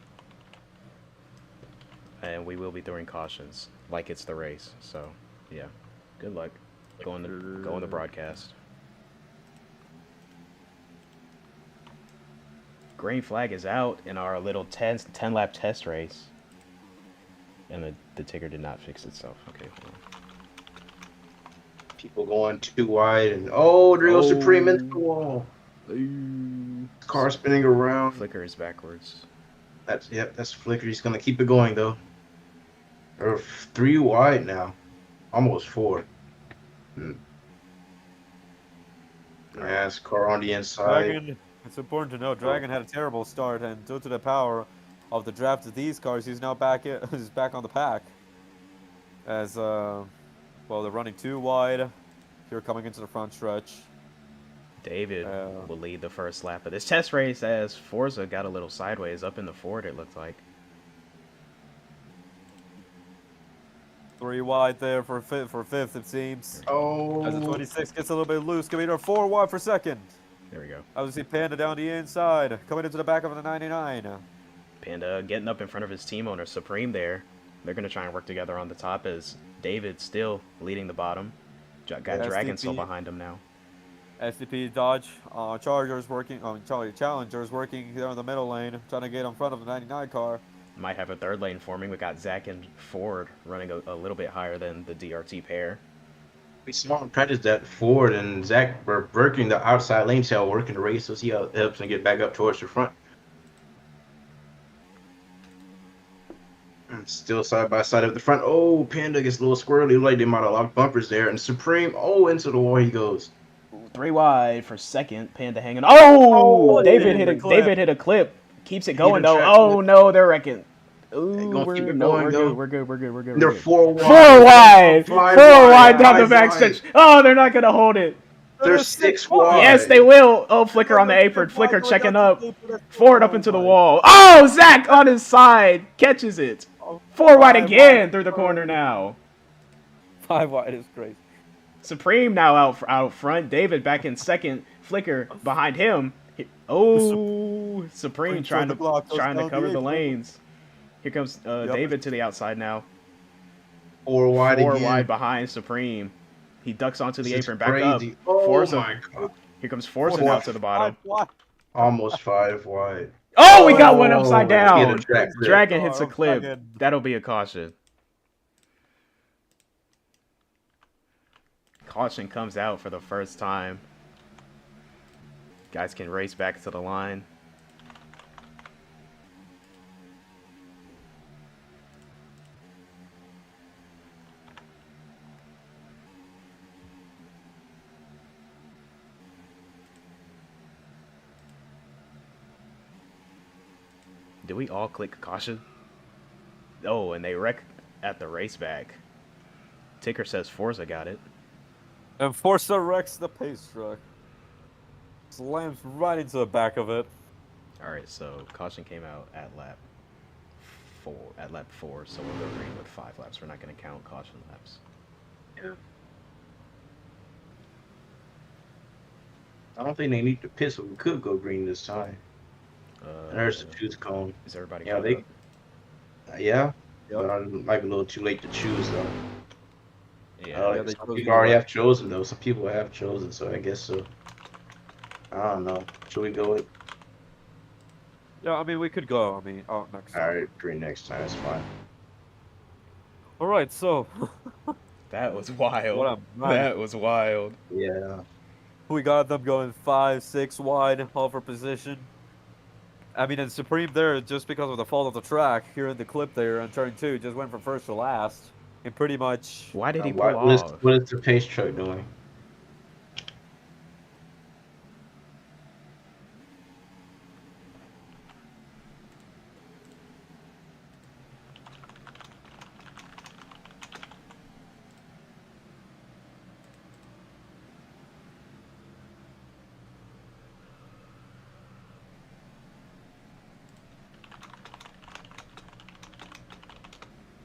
[SPEAKER 1] And we will be throwing cautions like it's the race. So, yeah. Good luck. Go on the broadcast. Green flag is out in our little 10 lap test race. And the ticker did not fix itself. Okay, hold on.
[SPEAKER 8] People going too wide and there goes Supreme into the wall. Car spinning around.
[SPEAKER 1] Flicker is backwards.
[SPEAKER 8] That's Flicker. He's gonna keep it going though. They're 3 wide now. Almost 4. Yes, car on the inside.
[SPEAKER 2] Dragon, it's important to note, Dragon had a terrible start, and due to the power of the draft of these cars, he's now back on the pack. As well, they're running 2 wide. Here coming into the front stretch.
[SPEAKER 1] David will lead the first lap of this test race as Forza got a little sideways up in the Ford, it looked like.
[SPEAKER 2] 3 wide there for fifth, it seems.
[SPEAKER 8] Oh.
[SPEAKER 2] As the 26 gets a little bit loose, coming in 4 wide for second.
[SPEAKER 1] There we go.
[SPEAKER 2] Obviously, Panda down the inside, coming into the back of the 99.
[SPEAKER 1] Panda getting up in front of his team owner, Supreme there. They're going to try and work together on the top as David still leading the bottom. Got Dragon still behind him now.
[SPEAKER 2] SDP Dodge Chargers working, Challengers working there in the middle lane, trying to get in front of the 99 car.
[SPEAKER 1] Might have a third lane forming. We got Zach and Ford running a little bit higher than the DRT pair.
[SPEAKER 8] We saw in practice that Ford and Zach were working the outside lane tail, working the race, so see how it helps and get back up towards the front. And still side by side at the front. Oh, Panda gets a little squirrely, like they might have locked bumpers there. And Supreme, into the wall he goes.
[SPEAKER 1] 3 wide for second. Panda hanging. Oh, David hit a clip. Keeps it going though. Oh no, they're wrecking. Ooh, we're good.
[SPEAKER 8] They're 4 wide.
[SPEAKER 1] 4 wide. 4 wide down the
[SPEAKER 8] wide.
[SPEAKER 1] backstretch. Oh, they're not gonna hold it.
[SPEAKER 8] They're 6 wide.
[SPEAKER 1] Yes, they will. Oh, Flicker on the apron. Flicker checking up. Ford up into the wall. Oh, Zach on his side catches it. 4 wide again through the corner now.
[SPEAKER 2] 5 wide is crazy.
[SPEAKER 1] Supreme now out front. David back in second. Flicker behind him. Supreme trying to cover the lanes. Here comes David to the outside now.
[SPEAKER 8] 4 wide again.
[SPEAKER 1] 4 wide behind Supreme. He ducks onto the
[SPEAKER 8] This is
[SPEAKER 1] apron back up.
[SPEAKER 8] crazy. Oh
[SPEAKER 1] Forza.
[SPEAKER 8] my God.
[SPEAKER 1] Here comes Forza now to the bottom.
[SPEAKER 8] Almost 5 wide.
[SPEAKER 1] Oh, we got one upside down.
[SPEAKER 8] Get a track clip.
[SPEAKER 1] Dragon hits a clip.
[SPEAKER 2] Dragon.
[SPEAKER 1] That'll be a caution. Caution comes out for the first time. Guys can race back to the line. Did we all click caution? Oh, and they wreck at the race back. Ticker says Forza got it.
[SPEAKER 2] And Forza wrecks the pace truck. Slams right into the back of it.
[SPEAKER 1] All right, so caution came out at lap 4. So we'll go green with 5 laps. We're not going to count caution laps.
[SPEAKER 8] Yeah. I don't think they need to pit, so we could go green this time. There's the choose cone.
[SPEAKER 1] Is everybody?
[SPEAKER 8] Yeah,
[SPEAKER 1] caught up?
[SPEAKER 8] Yeah. But I might be a little too late to choose though.
[SPEAKER 1] Yeah.
[SPEAKER 2] they
[SPEAKER 8] Some
[SPEAKER 2] chose
[SPEAKER 8] people
[SPEAKER 2] you
[SPEAKER 8] already
[SPEAKER 2] right.
[SPEAKER 8] have chosen though. Some people have chosen, so I guess so. I don't know. Should we go with?
[SPEAKER 2] Yeah, I mean, we could go. I mean, next time.
[SPEAKER 8] All right, green next time. It's fine.
[SPEAKER 2] All right, so
[SPEAKER 1] That was wild.
[SPEAKER 2] What a man.
[SPEAKER 1] That was wild.
[SPEAKER 8] Yeah.
[SPEAKER 2] we got them going 5, 6 wide, all for position. I mean, and Supreme there, just because of the fall of the track here in the clip there on turn 2, just went from first to last. And pretty much.
[SPEAKER 1] Why did he pull
[SPEAKER 8] What is
[SPEAKER 1] off?
[SPEAKER 8] the pace truck doing?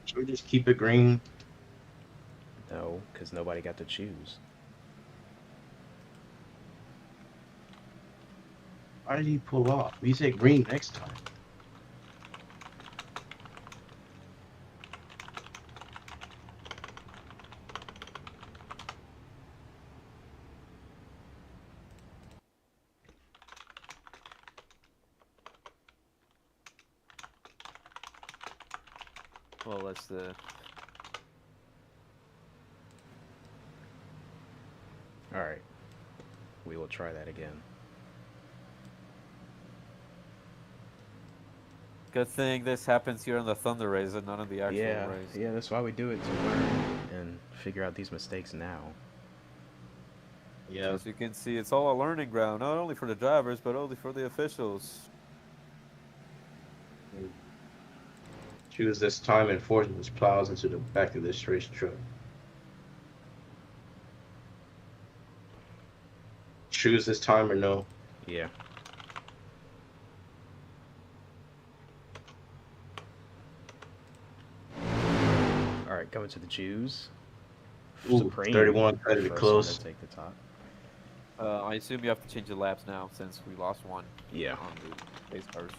[SPEAKER 8] Should we just keep it green?
[SPEAKER 1] No, because nobody got to choose.
[SPEAKER 8] Why did he pull off? We said green next time.
[SPEAKER 2] Well, that's the.
[SPEAKER 1] All right. We will try that again.
[SPEAKER 2] Good thing this happens here in the Thunder race and none of the actual
[SPEAKER 1] Yeah,
[SPEAKER 2] race.
[SPEAKER 1] yeah, that's why we do it, to learn and figure out these mistakes now.
[SPEAKER 8] Yeah.
[SPEAKER 2] As you can see, it's all a learning ground, not only for the drivers, but only for the officials.
[SPEAKER 8] Choose this time and forces plows into the back of this race truck. Choose this time or no?
[SPEAKER 1] Yeah. All right, coming to the Jews.
[SPEAKER 8] Ooh,
[SPEAKER 1] Supreme.
[SPEAKER 8] 31 cut it
[SPEAKER 1] First
[SPEAKER 8] close.
[SPEAKER 1] one to take the top.
[SPEAKER 2] I assume you have to change the laps now since we lost one
[SPEAKER 1] Yeah.
[SPEAKER 2] on the base cars.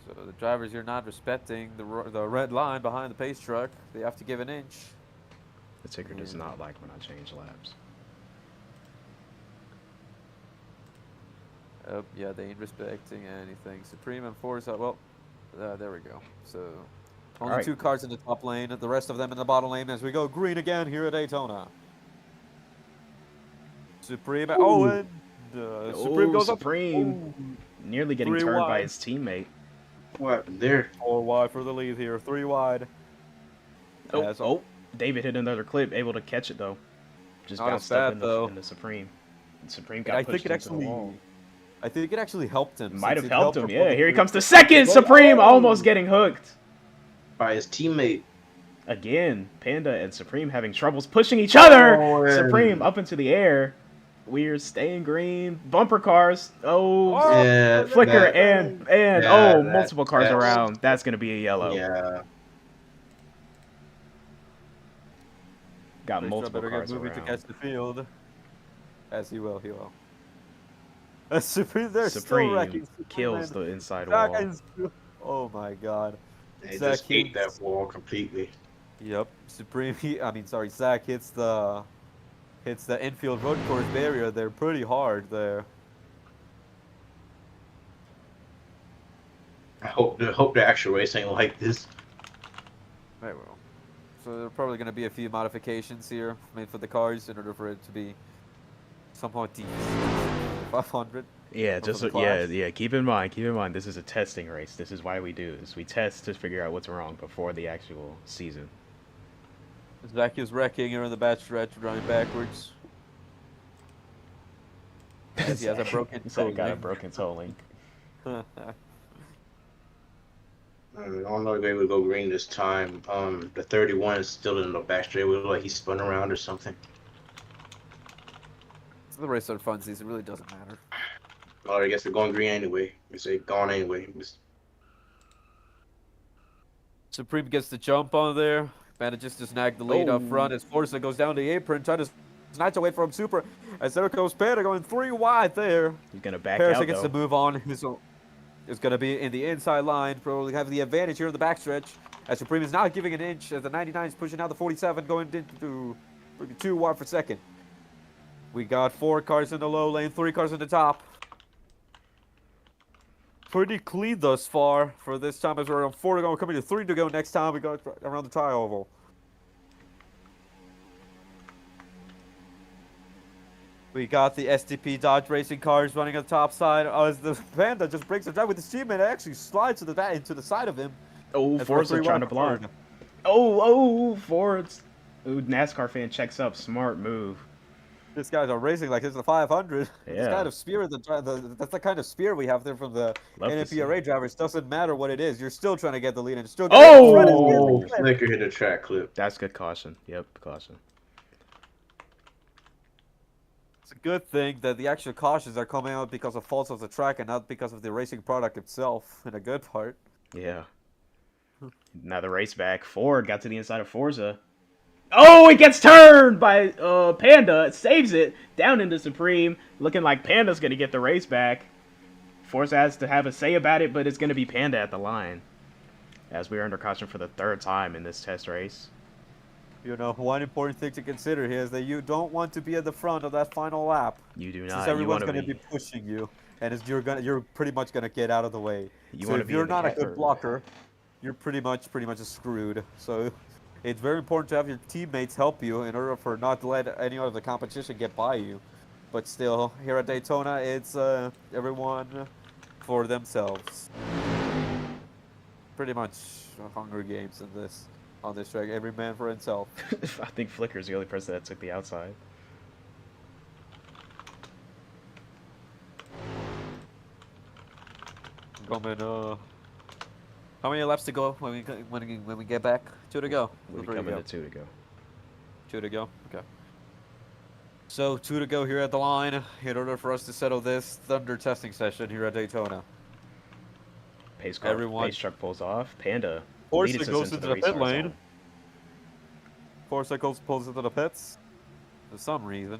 [SPEAKER 2] So the drivers here not respecting the red line behind the pace truck. They have to give an inch.
[SPEAKER 1] The ticker does not like when I change laps.
[SPEAKER 2] Oh, yeah, they ain't respecting anything. Supreme and Forza, well, there we go. So, only
[SPEAKER 1] Alright.
[SPEAKER 2] 2 cars in the top lane, the rest of them in the bottom lane as we go green again here at Daytona. Supreme, and Supreme goes
[SPEAKER 1] Supreme. Nearly getting
[SPEAKER 2] 3
[SPEAKER 1] turned by
[SPEAKER 2] wide.
[SPEAKER 1] his teammate.
[SPEAKER 8] What happened there?
[SPEAKER 2] 4 wide for the lead here, 3 wide. As
[SPEAKER 1] Oh, David hit another clip, able to catch it though. Just
[SPEAKER 2] Not
[SPEAKER 1] bounced
[SPEAKER 2] as
[SPEAKER 1] up
[SPEAKER 2] bad,
[SPEAKER 1] in
[SPEAKER 2] though.
[SPEAKER 1] the Supreme. And Supreme
[SPEAKER 2] And
[SPEAKER 1] got
[SPEAKER 2] I
[SPEAKER 1] pushed
[SPEAKER 2] think it
[SPEAKER 1] into the
[SPEAKER 2] actually,
[SPEAKER 1] wall.
[SPEAKER 2] I think it actually helped him.
[SPEAKER 1] Might
[SPEAKER 2] since
[SPEAKER 1] have
[SPEAKER 2] it
[SPEAKER 1] helped him,
[SPEAKER 2] him
[SPEAKER 1] yeah.
[SPEAKER 2] on
[SPEAKER 1] Here he
[SPEAKER 2] the-
[SPEAKER 1] comes to second! Supreme almost getting hooked.
[SPEAKER 8] By his teammate.
[SPEAKER 1] Again, Panda and Supreme having troubles pushing each other!
[SPEAKER 8] Oh, and-
[SPEAKER 1] Supreme up into the air. We're staying green. Bumper cars. Oh,
[SPEAKER 8] Yeah,
[SPEAKER 1] flicker
[SPEAKER 8] that-
[SPEAKER 1] and
[SPEAKER 8] yeah,
[SPEAKER 1] multiple cars
[SPEAKER 8] that's-
[SPEAKER 1] around. That's gonna be a yellow.
[SPEAKER 8] Yeah.
[SPEAKER 1] Got
[SPEAKER 2] Race
[SPEAKER 1] multiple
[SPEAKER 2] better get
[SPEAKER 1] cars
[SPEAKER 2] moving to
[SPEAKER 1] around.
[SPEAKER 2] catch the field. As he will, he will. Supreme, they're still
[SPEAKER 1] Supreme
[SPEAKER 2] wrecking.
[SPEAKER 1] kills the inside
[SPEAKER 2] Zach
[SPEAKER 1] wall.
[SPEAKER 2] is- oh my god.
[SPEAKER 8] They
[SPEAKER 2] Zach
[SPEAKER 8] just ate
[SPEAKER 2] hits-
[SPEAKER 8] that wall completely.
[SPEAKER 2] Yep. Supreme, Zach hits the infield road course barrier there pretty hard there.
[SPEAKER 8] I hope the actual race ain't like this.
[SPEAKER 2] Very well. So there are probably going to be a few modifications here made for the cars in order for it to be somewhat decent. 500.
[SPEAKER 1] Yeah,
[SPEAKER 2] for
[SPEAKER 1] just
[SPEAKER 2] the class.
[SPEAKER 1] yeah. Keep in mind, this is a testing race. This is why we do this. We test to figure out what's wrong before the actual season.
[SPEAKER 2] Zach is wrecking here in the back stretch, running backwards. As he has a broken toe
[SPEAKER 1] Zach got a
[SPEAKER 2] link.
[SPEAKER 1] broken toe link.
[SPEAKER 8] I don't know if they would go green this time. The 31 is still in the back straight. It looked like he spun around or something.
[SPEAKER 2] The race are funsies, it really doesn't matter.
[SPEAKER 8] Oh, I guess they're going green anyway. They're gone anyway.
[SPEAKER 2] Supreme gets the jump on there. Manages to snag the lead up front as Forza goes down the apron, trying to snatch away from Super. As there goes Panda going 3 wide there.
[SPEAKER 1] He's gonna back
[SPEAKER 2] Parrish
[SPEAKER 1] out
[SPEAKER 2] gets
[SPEAKER 1] though.
[SPEAKER 2] to move on. Is going to be in the inside line. Probably have the advantage here in the backstretch. As Supreme is not giving an inch. As the 99 is pushing out the 47, going into 2 wide for second. We got 4 cars in the low lane, 3 cars in the top. Pretty clean thus far for this time as we're on 4 to go. We're coming to 3 to go next time we go around the tri-oval. We got the STP Dodge Racing cars running on the top side. As the Panda just breaks the drive with his teammate, it actually slides to the back into the side of him.
[SPEAKER 1] Oh,
[SPEAKER 2] That's for a
[SPEAKER 1] Forza
[SPEAKER 2] 3
[SPEAKER 1] trying to
[SPEAKER 2] wide
[SPEAKER 1] block.
[SPEAKER 2] Ford.
[SPEAKER 1] Oh, Ford's. Ooh, NASCAR fan checks up. Smart move.
[SPEAKER 2] This guys are racing like it's a 500. This
[SPEAKER 1] Yeah.
[SPEAKER 2] kind of spear, that's the kind of spear we have there from the
[SPEAKER 1] Love to see
[SPEAKER 2] NAPRA
[SPEAKER 1] it.
[SPEAKER 2] drivers. Doesn't matter what it is, you're still trying to get the lead and still get it in front of
[SPEAKER 1] Oh!
[SPEAKER 2] you.
[SPEAKER 8] Flicker hit a track clip.
[SPEAKER 1] That's good caution. Yep, caution.
[SPEAKER 2] It's a good thing that the actual cautions are coming out because of faults of the track and not because of the racing product itself, in a good part.
[SPEAKER 1] Yeah. Now the race back. Ford got to the inside of Forza. Oh, it gets turned by Panda. It saves it down into Supreme. Looking like Panda's going to get the race back. Forza has to have a say about it, but it's going to be Panda at the line. As we are under caution for the 3rd time in this test race.
[SPEAKER 2] You know, one important thing to consider here is that you don't want to be at the front of that final lap.
[SPEAKER 1] You do
[SPEAKER 2] Since
[SPEAKER 1] not. You
[SPEAKER 2] everyone's
[SPEAKER 1] want to
[SPEAKER 2] going to be pushing you, and you're pretty much going to get out of the way.
[SPEAKER 1] You
[SPEAKER 2] So
[SPEAKER 1] want to
[SPEAKER 2] if
[SPEAKER 1] be
[SPEAKER 2] you're
[SPEAKER 1] in the
[SPEAKER 2] not a
[SPEAKER 1] cat-
[SPEAKER 2] good blocker, you're pretty much screwed. So it's very important to have your teammates help you in order for not to let any of the competition get by you. But still, here at Daytona, it's everyone for themselves. Pretty much Hunger Games on this track. Every man for himself.
[SPEAKER 1] I think Flicker's the only person that took the outside.
[SPEAKER 2] Coming, how many laps to go when we get back? 2 to go.
[SPEAKER 1] We'll be
[SPEAKER 2] Or 3 to
[SPEAKER 1] coming
[SPEAKER 2] go?
[SPEAKER 1] to 2 to go.
[SPEAKER 2] 2 to go. Okay. So 2 to go here at the line in order for us to settle this Thunder testing session here at Daytona.
[SPEAKER 1] Pace car,
[SPEAKER 2] Everyone-
[SPEAKER 1] pace truck pulls off. Panda
[SPEAKER 2] Forza
[SPEAKER 1] leads us
[SPEAKER 2] goes into the pit
[SPEAKER 1] restart
[SPEAKER 2] lane.
[SPEAKER 1] zone.
[SPEAKER 2] Forza pulls into the pits for some reason.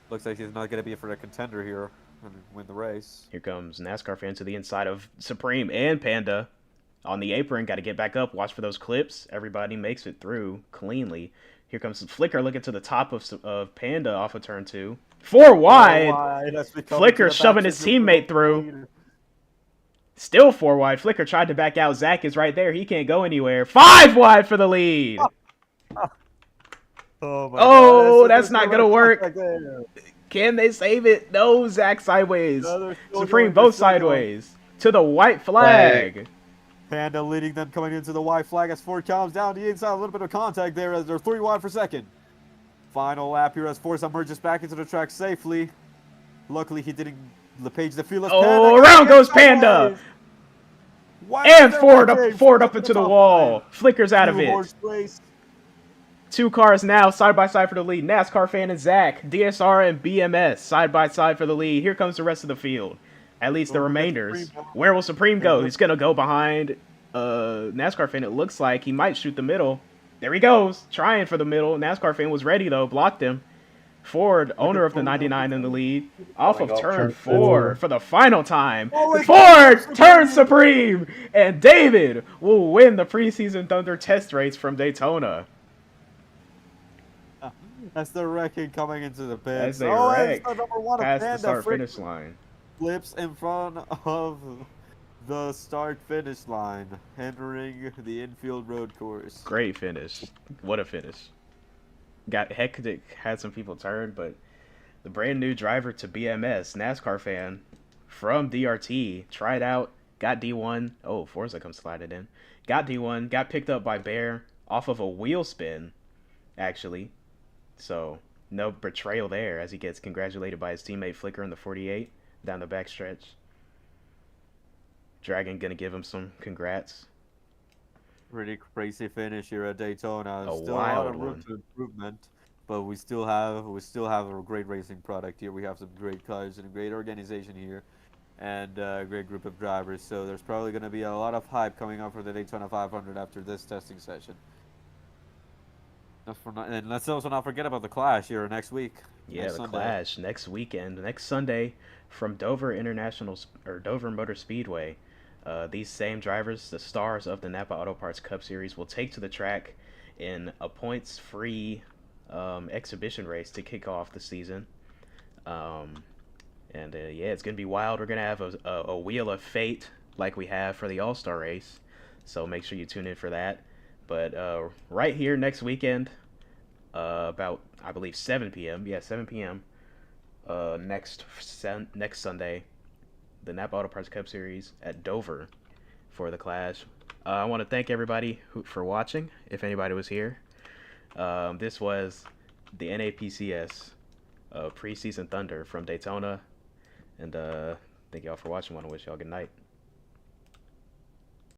[SPEAKER 2] Looks like he's not going to be for a contender here and win the race.
[SPEAKER 1] Here comes NASCAR fan to the inside of Supreme and Panda. On the apron, got to get back up. Watch for those clips. Everybody makes it through cleanly. Here comes Flicker looking to the top of Panda off of turn 2. 4 wide.
[SPEAKER 2] That's becoming
[SPEAKER 1] Flicker
[SPEAKER 2] to the
[SPEAKER 1] shoving
[SPEAKER 2] back
[SPEAKER 1] his
[SPEAKER 2] sector for
[SPEAKER 1] teammate
[SPEAKER 2] the
[SPEAKER 1] through.
[SPEAKER 2] lead.
[SPEAKER 1] Still 4 wide. Flicker tried to back out. Zach is right there. He can't go anywhere. 5 wide for the lead.
[SPEAKER 2] Oh, my
[SPEAKER 1] Oh,
[SPEAKER 2] God.
[SPEAKER 1] that's not
[SPEAKER 2] still
[SPEAKER 1] gonna
[SPEAKER 2] in
[SPEAKER 1] work.
[SPEAKER 2] contact there.
[SPEAKER 1] Can they save it? No, Zach sideways.
[SPEAKER 2] No, they're still
[SPEAKER 1] Supreme
[SPEAKER 2] going, they're
[SPEAKER 1] both
[SPEAKER 2] still going.
[SPEAKER 1] sideways. To the white flag.
[SPEAKER 2] Panda leading them coming into the white flag as Ford comes down the inside. A little bit of contact there as they're 3 wide for second. Final lap here as Forza merges back into the track safely. Luckily, he didn't page the fearless
[SPEAKER 1] Oh,
[SPEAKER 2] Panda.
[SPEAKER 1] around goes
[SPEAKER 2] Sideways.
[SPEAKER 1] Panda.
[SPEAKER 2] Why
[SPEAKER 1] And
[SPEAKER 2] is there
[SPEAKER 1] Ford
[SPEAKER 2] wrecking?
[SPEAKER 1] up into the
[SPEAKER 2] top
[SPEAKER 1] wall.
[SPEAKER 2] line.
[SPEAKER 1] Flicker's out of it.
[SPEAKER 2] Two-horse race.
[SPEAKER 1] 2 cars now side by side for the lead. NASCAR fan and Zach. DSR and BMS side by side for the lead. Here comes the rest of the field. At least the
[SPEAKER 2] Where will
[SPEAKER 1] remainders.
[SPEAKER 2] Supreme go?
[SPEAKER 1] Where will Supreme go? He's going to go behind NASCAR fan. It looks like he might shoot the middle. There he goes. Trying for the middle. NASCAR fan was ready, though. Blocked him. Ford, owner of the 99 in the lead. Off of turn 4 for the final time.
[SPEAKER 2] Oh, it
[SPEAKER 1] Ford
[SPEAKER 2] goes
[SPEAKER 1] turns Supreme. And David will win the preseason Thunder test race from Daytona.
[SPEAKER 2] That's the wrecking coming into the pits.
[SPEAKER 1] As they
[SPEAKER 2] oh,
[SPEAKER 1] wreck
[SPEAKER 2] it's the number 1 of
[SPEAKER 1] past the
[SPEAKER 2] Panda.
[SPEAKER 1] start-finish line.
[SPEAKER 2] Flips in front of the start-finish line, entering the infield road course.
[SPEAKER 1] Great finish. What a finish. Got hectic, had some people turn, but the brand new driver to BMS, NASCAR fan from DRT, tried out, got D1. Oh, Forza comes sliding in. Got D1, got picked up by Bear off of a wheel spin, actually. So, no betrayal there as he gets congratulated by his teammate Flicker in the 48 down the backstretch. Dragon gonna give him some congrats.
[SPEAKER 2] Pretty crazy finish here at Daytona.
[SPEAKER 1] A
[SPEAKER 2] Still a lot
[SPEAKER 1] wild
[SPEAKER 2] of room
[SPEAKER 1] one.
[SPEAKER 2] to improvement, but we still have a great racing product here. We have some great cars and a great organization here, and a great group of drivers. So there's probably going to be a lot of hype coming up for the Daytona 500 after this testing session. And let's also not forget about the Clash here next week.
[SPEAKER 1] Yeah,
[SPEAKER 2] next
[SPEAKER 1] the
[SPEAKER 2] Sunday.
[SPEAKER 1] Clash next weekend, next Sunday, from Dover Dover Motor Speedway. These same drivers, the stars of the Napa Auto Parts Cup Series, will take to the track in a points-free exhibition race to kick off the season. Yeah, it's gonna be wild. We're gonna have a wheel of fate like we have for the All-Star race, so make sure you tune in for that. But right here next weekend, about I believe 7 p.m. Yeah, 7 p.m. Next Sunday, the Napa Auto Parts Cup Series at Dover for the Clash. I want to thank everybody for watching. If anybody was here, this was the NAPCS preseason Thunder from Daytona, and thank y'all for watching. Want to wish y'all good night.